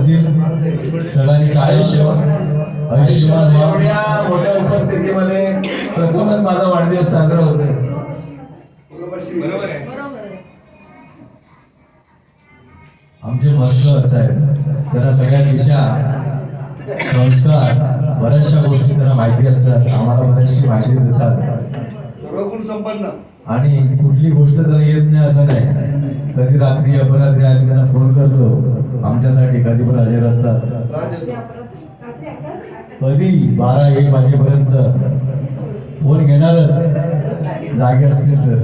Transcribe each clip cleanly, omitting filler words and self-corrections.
असतील सगळ्यांनी आयुष्यवान एवढ्या मोठ्या उपस्थितीमध्ये प्रथमच माझा वाढदिवस साजरा होतोय. बरोबर आहे. आमचे मस्कर साहेब त्यांना सगळ्या दिशा संस्कार बऱ्याचशा गोष्टी त्यांना माहिती असतात, आम्हाला बऱ्याचशी माहिती देतात सर्वगुण संपन्न. आणि कुठली गोष्ट त्यांना येत नाही असं नाही. कधी रात्री अपरात्री आम्ही त्यांना फोन करतो आमच्यासाठी, कधी पण हजर असतात. कधी 12-1 वाजेपर्यंत फोन घेणारच जागे असतील तर.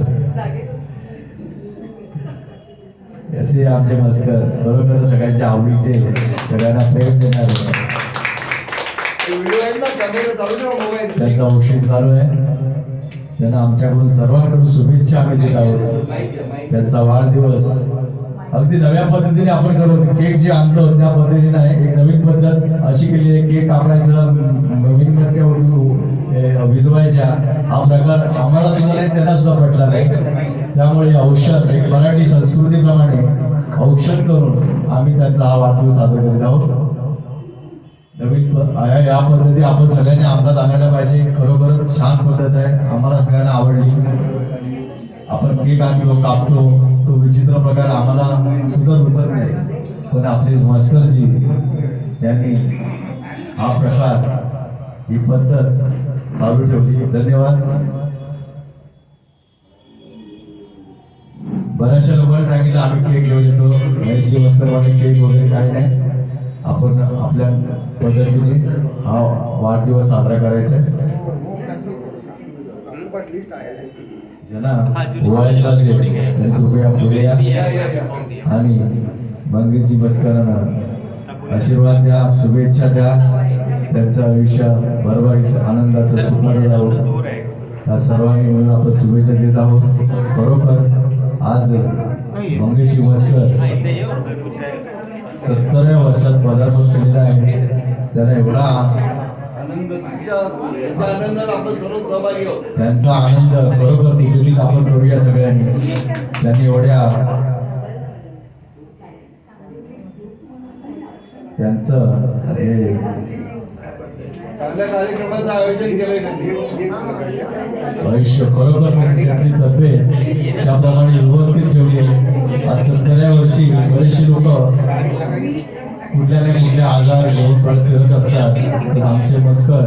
असे आमचे मस्कर बरोबर सगळ्यांच्या आवडीचे, सगळ्यांना प्रेम देणारे. त्यांचा औषध चालू आहे. त्यांना आमच्याकडून सर्वांकडून शुभेच्छा आम्ही देत आहोत. त्यांचा वाढदिवस अगदी नव्या पद्धतीने आपण करतो. केक जे आणतो त्या पद्धतीने आहे, एक नवीन पद्धत अशी केली आहे. केक कापायचं, मेणबत्त्या विजवायच्या, हा प्रकार आम्हाला सुद्धा नाही, त्यांना सुद्धा पटला नाही. त्यामुळे औषध एक मराठी संस्कृतीप्रमाणे औषध करून आम्ही त्यांचा हा वाढदिवस साजरा करीत आहोत. नवीन या पद्धती आपण सगळ्यांनी अंमलात आणायला पाहिजे. खरोखरच छान पद्धत आहे, आम्हाला सगळ्यांना आवडली. आपण केक आणतो, कापतो, तो विचित्र प्रकार आम्हाला सुद्धा रुचत नाही, पण आपले मस्करजी यांनी हा प्रकार, ही पद्धत चालू ठेवली. धन्यवाद. बऱ्याचशा लोकांनी सांगितलं आम्ही केक घेऊन येतो, महेशजी मस्करवाले केक वगैरे काही नाही. आपण आपल्या पद्धतीने हा वाढदिवस साजरा करायचा आहे. ज्यांना ओवाळायचं असेल तर कृपया पुढे या आणि मंगेशजी मस्करांना आशीर्वाद द्या, शुभेच्छा द्या. त्यांचं आयुष्य बरोबर आनंदाचं सुखाचं जावं, या सर्वांनी मिळून आपण शुभेच्छा देत आहोत. बरोबर आज मंगेशजी मस्कर 70व्या वर्षात पदार्पण केलेला आहे. त्याला एवढा त्यांचा आनंद बरोबर दिलेली आपण करूया सगळ्यांनी. त्यांनी एवढ्या त्यांचं हे चांगल्या कार्यक्रमाचं आयोजन केलंय. आयुष्य खरोखर त्यांनी त्यांची तब्येत त्याप्रमाणे व्यवस्थित ठेवली आहे. आज 70व्या वर्षी बरेचसे लोक कुठल्या ना कुठल्या आजार घेऊन फिरत असतात, पण आमचे मस्कर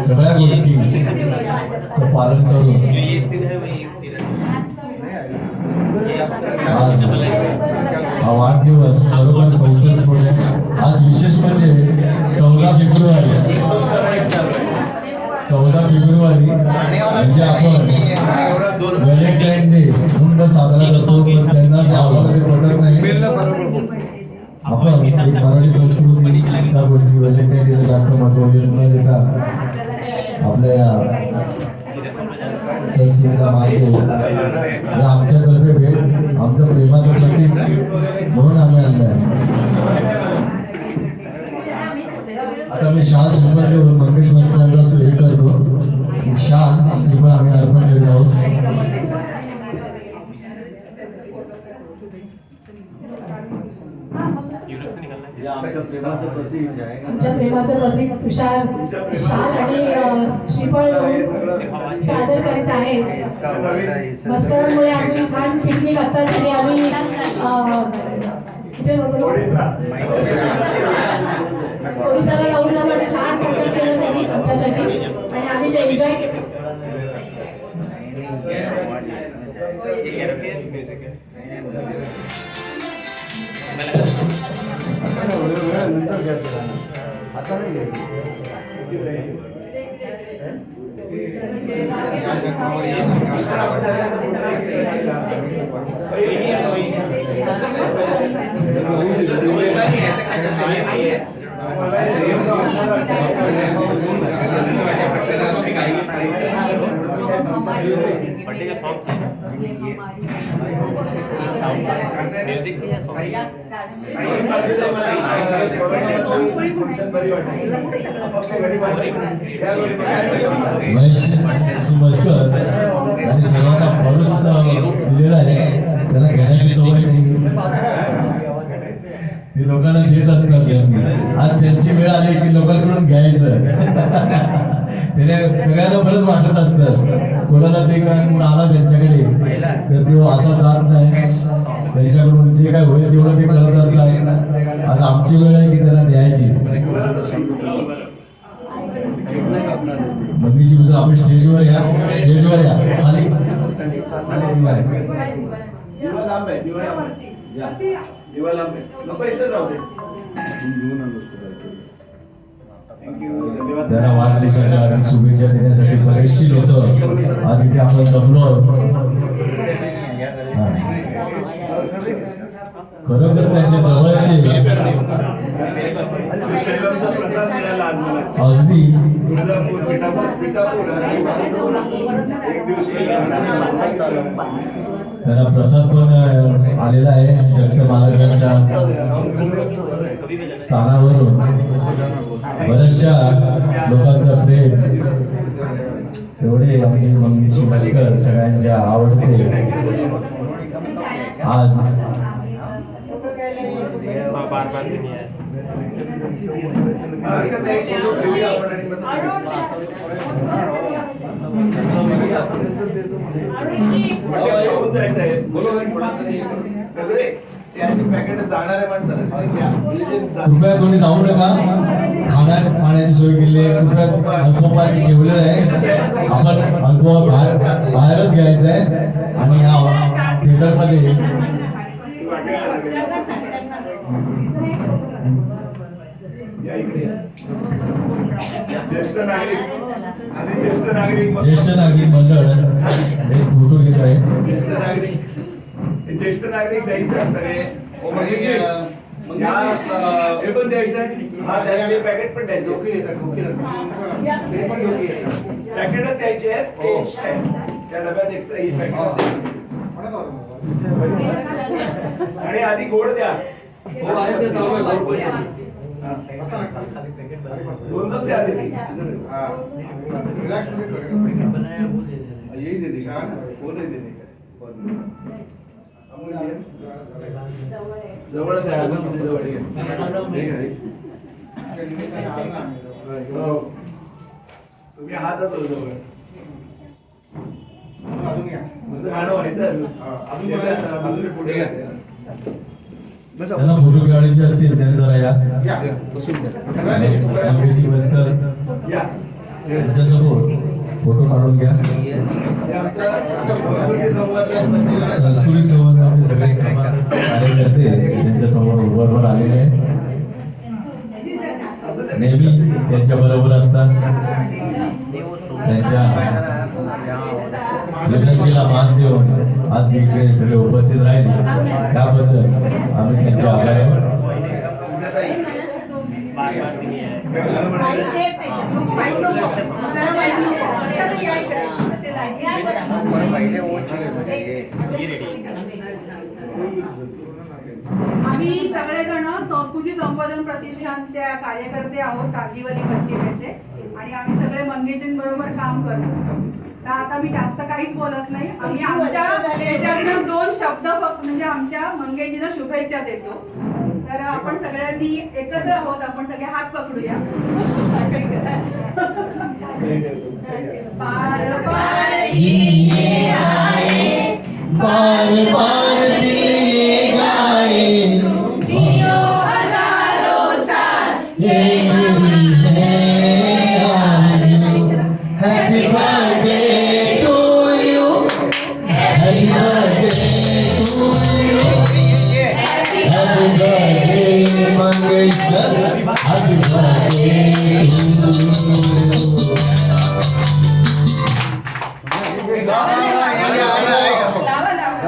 सगळ्या गोष्टी पालन करून आज हा वाढदिवस बरोबर कौतुकस्पद आहे. आज विशेष म्हणजे 14 फेब्रुवारी म्हणजे आपण व्हॅलेंटाईन डे म्हणून साजरा करतो, पण त्यांना आम्हाला ते पटत नाही. आपण एक मराठी संस्कृती त्या गोष्टी व्हॅलेंटाईन डेला जास्त महत्त्व न देता आपल्या संस्कृतीला मान देऊ. आमच्यातर्फे भेट, आमचं प्रेमाचं प्रतीक म्हणून आम्ही आणलं आहे. आता मी शाल श्रीफळ देऊन मंगेश मस्करांचा हे करतो. शाल श्रीफळ आम्ही अर्पण करीत आहोत. आमच्या प्रेमाचं प्रतीक तुषार शाल आणि श्रीफळ देऊन सादर करीत आहेत. मस्करांमुळे आमची छान पिकनिक आता झाली. आम्ही कुठे ओरिसाला जाऊन आम्ही छान कॉन्टॅक्ट केलं त्यांनी आमच्यासाठी, आणि आम्ही ते एन्जॉय केलं. मस्कर आणि सर्वांना बरंच दिलेलं आहे, त्याला घेण्याची सवय नाही. ते लोकांना देत असतात नेहमी. आज त्यांची वेळ आली की लोकांकडून घ्यायचं. त्याने सगळ्यांना बरंच वाटत असतं. कोणाला ते काय कोण आला त्यांच्याकडे तर ते असा जात नाही. त्यांच्याकडून जे काय होईल तेवढं ते करत असतात. आज आमची वेळ आहे की त्यांना द्यायची. मम्मीची तुझं आपण स्टेजवर या, स्टेजवर या. खाली खाली दिवा आहे. दिवा लांब आहे, दिवा लांब आहे. दिवा लांब आहे. नको इथेच राहू दे. त्यांना वाढदिवसाच्या हार्दिक शुभेच्छा देण्यासाठी बरेचशी लोक आज इथे आपण जमलो आहोत. खरोखर त्यांच्या जवळचे शैलमचा प्रसाद मिळाला आज मला. अगदी तुळजापूर, पिठापूर आणि एक दिवशी त्यांना प्रसाद पण आलेला आहे शक्त महाराजांच्या स्थानावरून. बऱ्याचशा लोकांचा प्रेम एवढे आमची मम्मी शिवस्कर सगळ्यांच्या आवडते. आज हरकत नाही, फोटो घेऊया आपण आणि मग होऊन जायचं आहे. गजरे, ते आधी पॅकेट जाणाऱ्या माणसाला ते द्या. कृपया कोणी जाऊ नका. खाण्या पाण्याची सोय केली आहे. कृपया अल्पोपाय ठेवलेलं आहे. आपण अल्पोपाय बाहेरच घ्यायचं आहे. आणि या थिएटरमध्ये या इकडे या. ज्येष्ठ नागरिक आणि ज्येष्ठ नागरिक ज्येष्ठ नागरिक मंडळ एक फोटो घेत आहे. ज्येष्ठ नागरिक हे ज्येष्ठ नागरिक द्यायचे आहेत सगळे. या, हे पण द्यायचं आहे. हा त्याला पॅकेट पण द्यायचे. ते पण पॅकेटच द्यायचे आहेत. ते एक्स्ट्रा आहे. त्या डब्यात एक्स्ट्रा ही पॅकेट आणि आधी गोड द्या. दोन द्या आधी. यही दे देगा वो नहीं दे देगा जवळ द्या जवळ तुम्ही हातात जवळ माझं गाणं व्हायचं अजून दुसरे पुढे त्यांना फोटो काढायचे असतील त्याने जरा या. मम्मी शिवस्कर या त्यांच्यासमोर फोटो काढून घ्या. संस्कृती संवर्धनाचे सगळे कार्यकर्ते त्यांच्या समोर बरोबर आलेले आहेत. नेहमी त्यांच्या बरोबर असतात. त्यांच्या विनंतीला मान देऊन आज इकडे सगळे उपस्थित राहिले त्याबद्दल आम्ही त्यांचे आभार आहोत. आम्ही सगळेजण संस्कृती संवर्धन प्रतिष्ठानच्या कार्यकर्ते आहोत कागदीवली पंचमीचे आणि आम्ही सगळे मंगेजीं बरोबर काम करतो. तर आता मी जास्त काहीच बोलत नाही. आम्ही आमच्या त्याच्यातून 2 शब्द फक्त म्हणजे आमच्या मंगेजींना शुभेच्छा देतो. तर आपण सगळ्यांनी एकत्र आहोत. आपण सगळे हात पकडूया. पार पार ये आए, बार बार दिल ये गाए, जियो हजारों साल ये मेरी है happy birthday to you, happy birthday to you, happy birthday Mangesh sir, happy birthday to you. लावा लावा.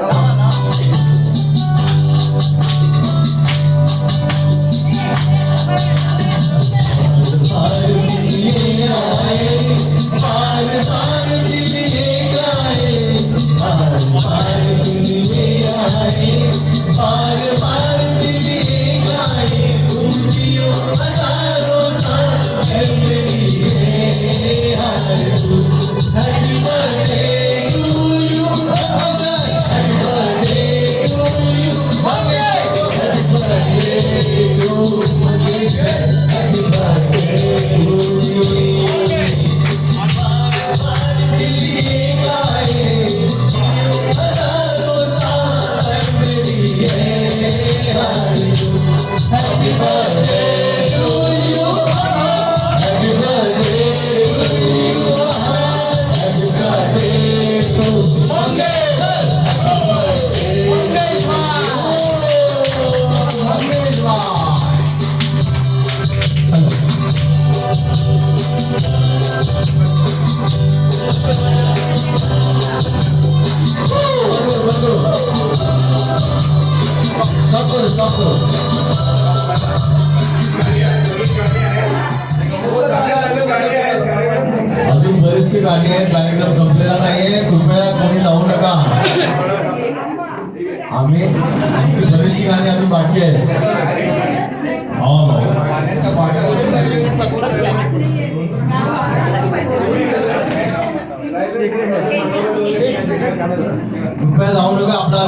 गाणी आहेत, कार्यक्रम संपलेला नाहीये, कृपया कोणी जाऊ नका. आमची बरीचशी गाणी अजून बाकी आहेत. कृपया जाऊ नका. आपला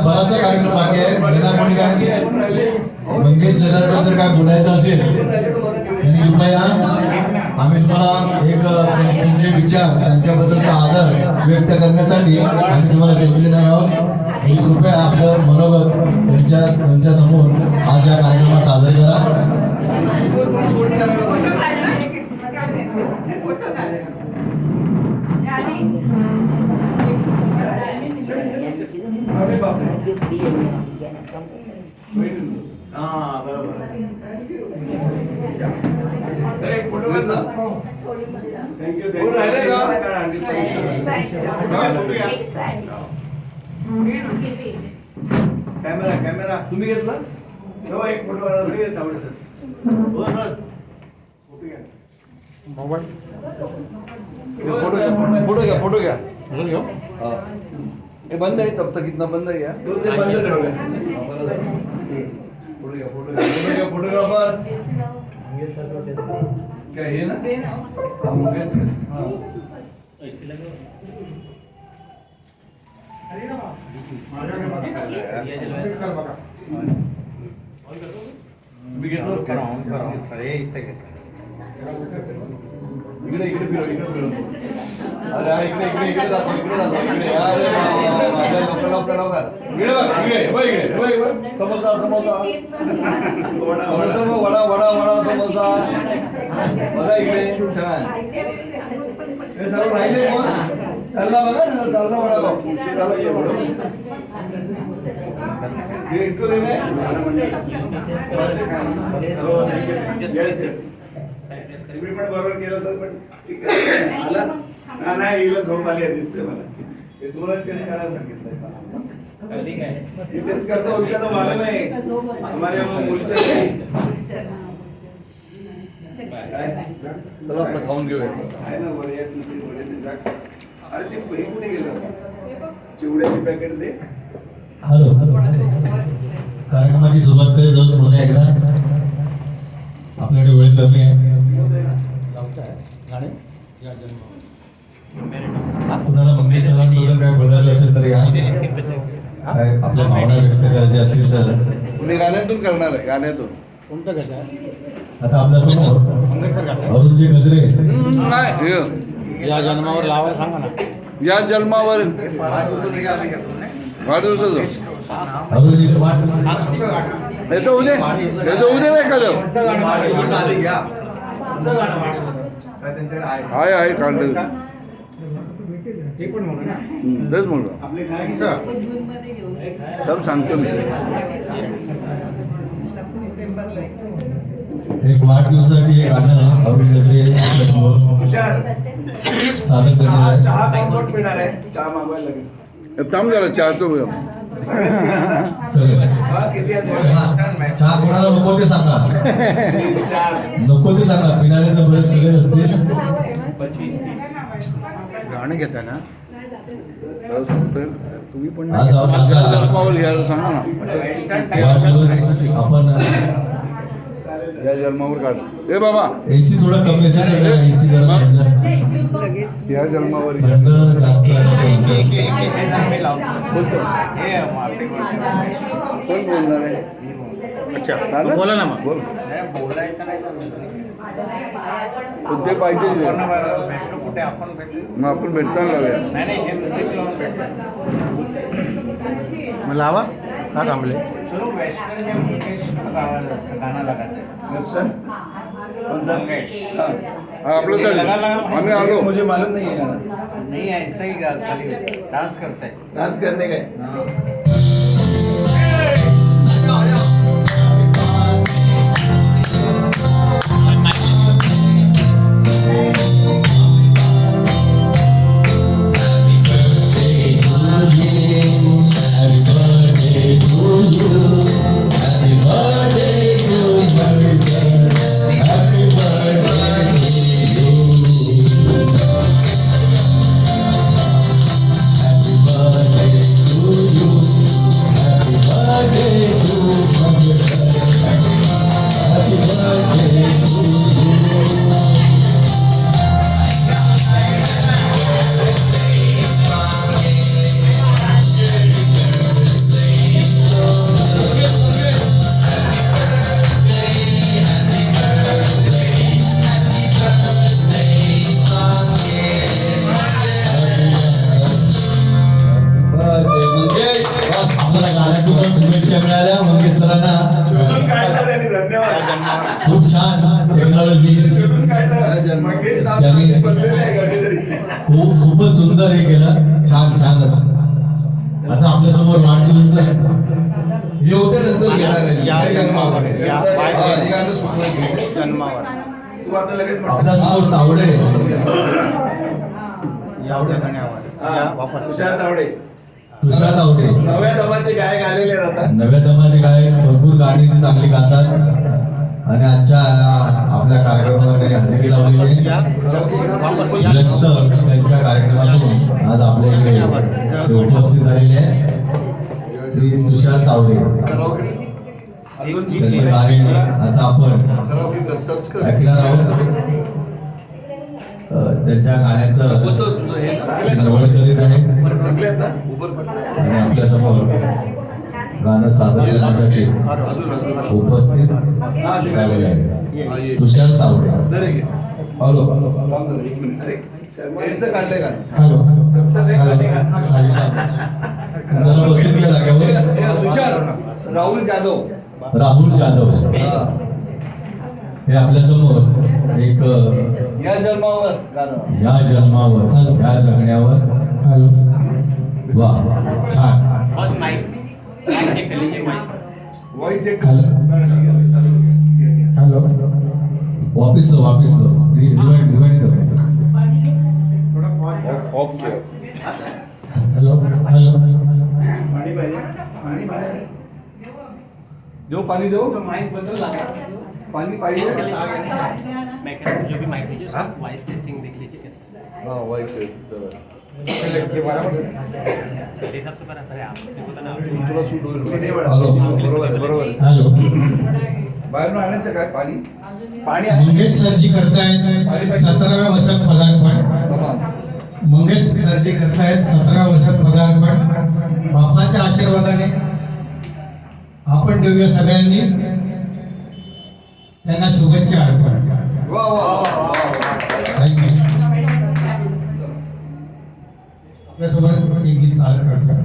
बराचसा कार्यक्रम बाकी आहे. ज्यांना कोणी काय मंगेश सरांबद्दल काय बोलायचं असेल त्यांनी कृपया, आम्ही तुम्हाला एक तुमचे विचार त्यांच्याबद्दलचा आदर व्यक्त करण्यासाठी आम्ही तुम्हाला संधी देणार आहोत. आणि कृपया आपलं मनोगत त्यांच्या समोर आज या कार्यक्रमात सादर करा. अरे बापरे. हा बरोबर. अरे फोटो काढला. थँक्यू. राहिले का? कॅमेरा तुम्ही घेतला? हो, एक फोटो फोटो घ्या. हे बंद आहे, तब तक इतना बंद आहे. फोटोग्राफर क्या हे ना मी घेतलो. इकडे फिरो. अरे इकडे जातो. इकडे समोसा समोसा वडा समोसा बघा इकडे छान. हे सर्व राहिले मग चालला बघा ना, चालला वडापाव. इतकं देणे. तुम्ही पण बरोबर केलं सर, पण ठीक आहे. आला नाही हिला झोप आली आहे दिसते मला. ते तुम्हाला टेस्ट करायला सांगितलंय. टेस्ट करता उलटा तो मला नाही हमारे मुलच्या चला आपलं खाऊन घेऊया. आहे ना बरं. अरे ते हे कुठे गेलं? चिवड्याची पॅकेट दे. हॅलो, कार्यक्रमाची सुरुवात कधी जाऊन पुन्हा एकदा. आपल्याकडे वेळ कमी आहे. कुणाला मंगेश सरांबद्दल काय बोलायचं असेल तर या, काय आपल्या भावना व्यक्त करायची असतील तर. तुम्ही गाण्यातून करणार आहे, गाण्यातून. आता आपल्या समोर अरुणजी गजरे नाही या जन्मावर लावायला सांगा ना. या जन्मावर वाढदिवसाचं अरुणजी याचं उद्या नाही एखादं आहे काढलं तेच म्हणलं तर सांगतो मी. एक वाढदिवसासाठी एक गाणं अरुण गजरे सादर करणार आहे. चहा पिणार आहे. चहा मागवायला लागेल. थांब जरा चहाचं चहा कोणाला नको ते सांगा. नको ते सांगा. पिणारे तर बरेच सगळे असतील. गाणं घेता ना तुम्ही पण आज जन्मावर घ्यायला सांगा ना. आपण या जन्मावर काढ. ए बाबा एसी थोडा कमी असेल. एसी जरा या जन्मावर थंड जास्त कोण बोलणार आहे? अच्छा बोला ना. मग बोल. बोलायचं नाही ते पाहिजे भेटलो कुठे आपण भेटलो. मग आपण भेटताना लावूया. नाही हे म्युझिक लावून भेटलो. मग लावा का थांबले. वेस्टर्न में मुकेश गाना लगाते हैं. हा आपलं चालेल. आम्ही आलो. मुझे मालूम नहीं है गाना. नहीं ऐसा ही खाली डांस करता है. डांस करने का है. मंगेश बस आम्हाला गाण्यातून पण शुभेच्छा मिळाल्या मंगेश सरांना. शोधून काढला त्यांनी, धन्यवाद. खूप छान टेक्नॉलॉजी, शोधून काढलं. मंगेश नाव त्यांनी- बनलेलं आहे कधीतरी. खूपच सुंदर हे केलं. छानच. आता आपल्या समोर वाढदिवस आहे. हे होते नंतर घेणार आहे. या काय जन्मावर आहे? या हा, अधिकारानं सुटलं की. जन्मावर तू आता लगेच आपल्या म्हणतो. समोर तावडे, या जगण्यावर हा, या वापस तुषार तावडे तुषार तावडे नव्या दमाचे गायक आलेले आहेत आता. नव्या दमाचे गायक, भरपूर गाणी ती चांगली गातात आणि आजच्या आपल्या कार्यक्रमाला त्यांनी हजेरी लावलेली आहे. व्यस्त त्यांच्या कार्यक्रमातून आज आपल्या इकडे ते उपस्थित झालेले आहे श्री तुषार तावडे. त्यांचं गायन आता आपण ऐकणार आहोत. त्यांच्या गाण्याचं श्रवण करीत आहे थकले आहेत ना? आणि आपल्या समोर गाणं सादर करण्यासाठी उपस्थित झालेले आहे तुषार तावडे. हॅलो अरे, शर्मा यांचं काढलंय का? हॅलो जरा बसून घ्या जागेवर. हे तुषार, राहुल जाधव. राहुल जाधव हे आपल्या समोर एक या जन्मावर गाणं. या जन्मावर या जगण्यावर. हॅलो वा छान. Voice check. हॅलो वापिस लो रिवाइंड कर. हॅलो पाणी पाहिजे, पाणी बाहेर आहे. देऊ पाणी देऊ. माईक बदलला का? पाणी पाहिजे. जो भी माइक लीजिए उसका वॉइस टेस्टिंग देख लीजिए कैसे हाँ वॉइस मेरे हिसाब से बराबर है आप देखो तो ना थोडा सूट होईल. हॅलो हॅलो बाहेरून आणायचं काय पाणी? पाणी मंगेश सरजी करतायत 17व्या वर्षात पदार्पण. मंगेश सरजी करतायत 17व्या वर्षात पदार्पण. बापाच्या आशीर्वादाने आपण देऊया सगळ्यांनी त्यांना शुभेच्छा अर्पण. वा वा वा. थँक्यू. आपल्यासोबत एक गीत सादर करतोय.